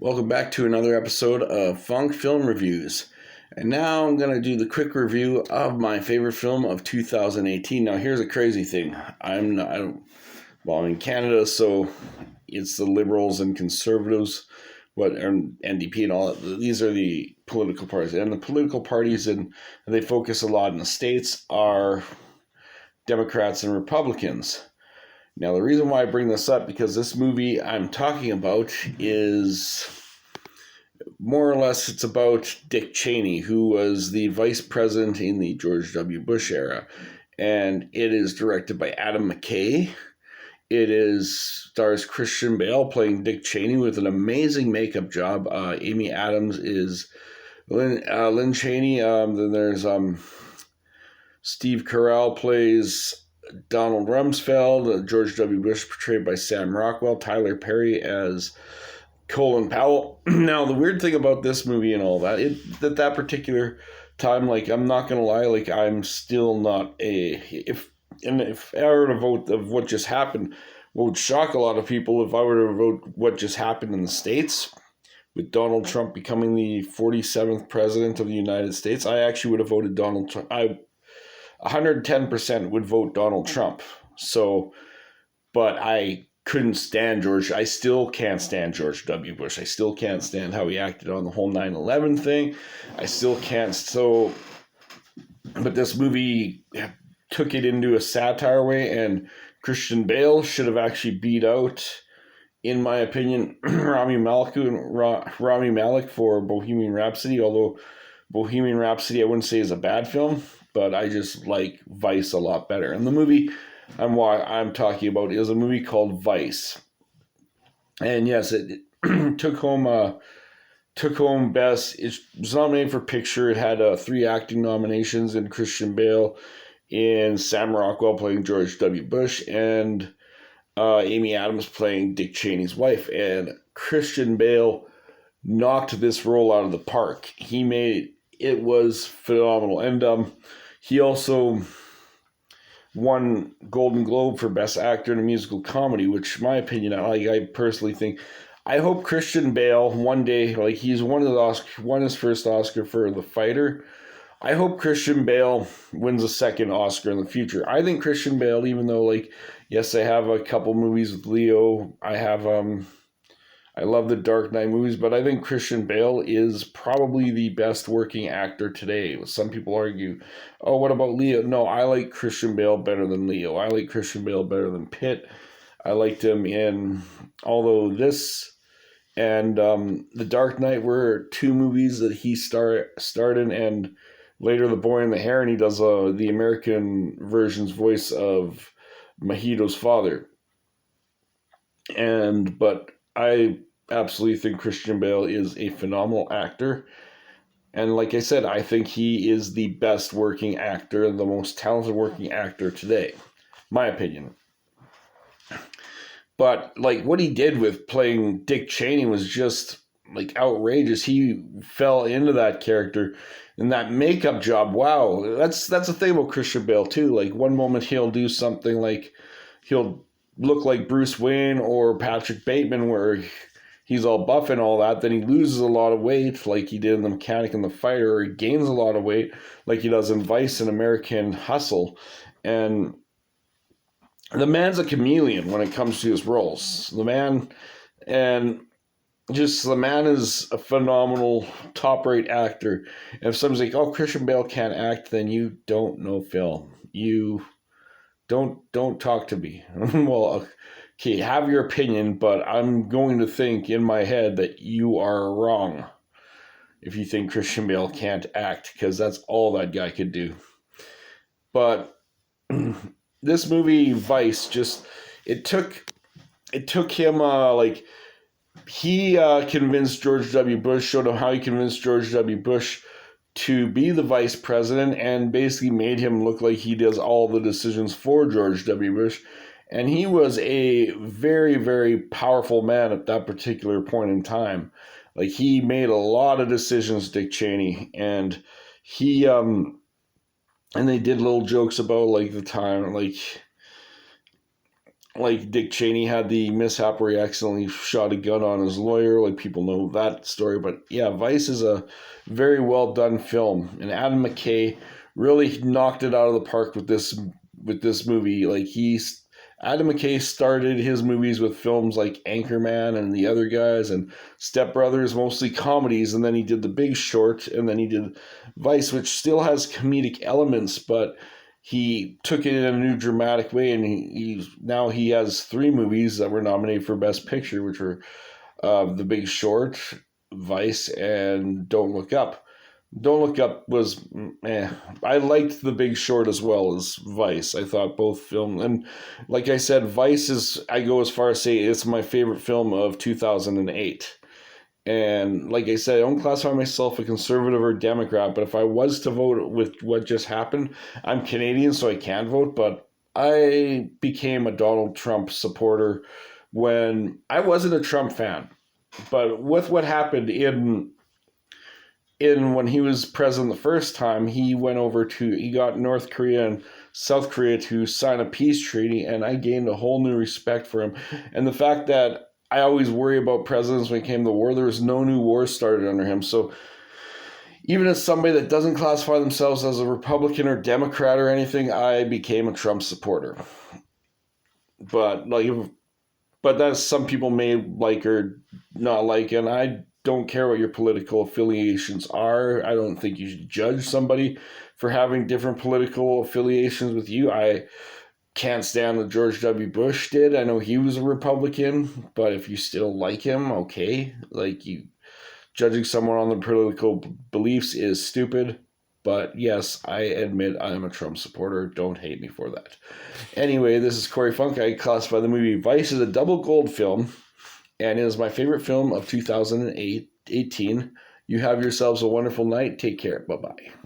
Welcome back to another episode of Funk Film Reviews. And now I'm going to do the quick review of my favorite film of 2018. Now, here's a crazy thing. I'm in Canada, so it's the Liberals and Conservatives, and NDP and all that. These are the political parties. And the political parties, and they focus a lot in the States, are Democrats and Republicans. Now, the reason why I bring this up, because this movie I'm talking about is more or less, it's about Dick Cheney, who was the vice president in the George W. Bush era. And it is directed by Adam McKay. It stars Christian Bale playing Dick Cheney with an amazing makeup job. Amy Adams is Lynn Cheney. Then there's Steve Carell plays Donald Rumsfeld, George W. Bush portrayed by Sam Rockwell, Tyler Perry as Colin Powell. Now, the weird thing about this movie and all that, at that particular time, I'm not gonna lie, I'm still not if I were to vote of what just happened, what would shock a lot of people if I were to vote what just happened in the States, with Donald Trump becoming the 47th president of the United States, I actually would have voted Donald Trump. 110% would vote Donald Trump. So, but I couldn't stand George. I still can't stand George W. Bush. I still can't stand how he acted on the whole 9/11 thing. I still can't. But this movie took it into a satire way, and Christian Bale should have actually beat out, in my opinion, Rami Malek for Bohemian Rhapsody. Although Bohemian Rhapsody, I wouldn't say is a bad film, but I just like Vice a lot better. And the movie I'm talking about is a movie called Vice. And yes, it took home best. It was nominated for picture. It had 3 acting nominations in Christian Bale, and Sam Rockwell playing George W. Bush, and Amy Adams playing Dick Cheney's wife. And Christian Bale knocked this role out of the park. It was phenomenal. And he also won Golden Globe for Best Actor in a Musical Comedy, which, in my opinion, I personally think, I hope Christian Bale one day, he's won his first Oscar for The Fighter. I hope Christian Bale wins a second Oscar in the future. I think Christian Bale, even though, yes, I have a couple movies with Leo. I love the Dark Knight movies, but I think Christian Bale is probably the best working actor today. Some people argue, oh, what about Leo? No, I like Christian Bale better than Leo. I like Christian Bale better than Pitt. I liked him although this and The Dark Knight were 2 movies that he starred in, and later The Boy and the Heron, he does the American version's voice of Mahito's father. But I absolutely think Christian Bale is a phenomenal actor. And like I said, I think he is the best working actor, the most talented working actor today, my opinion. But what he did with playing Dick Cheney was just outrageous. He fell into that character, and that makeup job. Wow, that's the thing about Christian Bale too. One moment he'll do something he'll look like Bruce Wayne or Patrick Bateman, where he's all buff and all that. Then he loses a lot of weight, like he did in The Mechanic and The Fighter, or he gains a lot of weight, like he does in Vice and American Hustle. And the man's a chameleon when it comes to his roles. The man is a phenomenal top-rate actor. And if someone's like, oh, Christian Bale can't act, then you don't know film. You don't talk to me. Well, okay, have your opinion, but I'm going to think in my head that you are wrong if you think Christian Bale can't act, because that's all that guy could do. But this movie, Vice, it took him, he convinced George W. Bush, showed him how he convinced George W. Bush to be the vice president, and basically made him look like he does all the decisions for George W. Bush. And he was a very, very powerful man at that particular point in time. He made a lot of decisions, Dick Cheney, and he and they did little jokes about the time, like Dick Cheney had the mishap where he accidentally shot a gun on his lawyer. Like people know that story, but yeah, Vice is a very well done film, and Adam McKay really knocked it out of the park with this movie. Adam McKay started his movies with films like Anchorman and the other guys and Step Brothers, mostly comedies, and then he did The Big Short, and then he did Vice, which still has comedic elements, but he took it in a new dramatic way, and now he has 3 movies that were nominated for Best Picture, which were The Big Short, Vice, and Don't Look Up. Don't Look Up was I liked The Big Short as well as Vice. I thought both films, and like I said, Vice is, I go as far as say it's my favorite film of 2008. And like I said, I don't classify myself a conservative or Democrat, but if I was to vote with what just happened, I'm Canadian, so I can't vote, but I became a Donald Trump supporter when I wasn't a Trump fan. But with what happened in when he was president the first time, he got North Korea and South Korea to sign a peace treaty, and I gained a whole new respect for him. And the fact that I always worry about presidents when it came to war, there was no new wars started under him. So even as somebody that doesn't classify themselves as a Republican or Democrat or anything, I became a Trump supporter. But that's some people may like or not like, and I don't care what your political affiliations are. I don't think you should judge somebody for having different political affiliations with you. I can't stand what George W. Bush did. I know he was a Republican, but if you still like him, okay. Judging someone on their political beliefs is stupid. But yes, I admit I am a Trump supporter. Don't hate me for that. Anyway, this is Corey Funk. I classify the movie Vice as a double gold film, and it is my favorite film of 2018. You have yourselves a wonderful night. Take care. Bye-bye.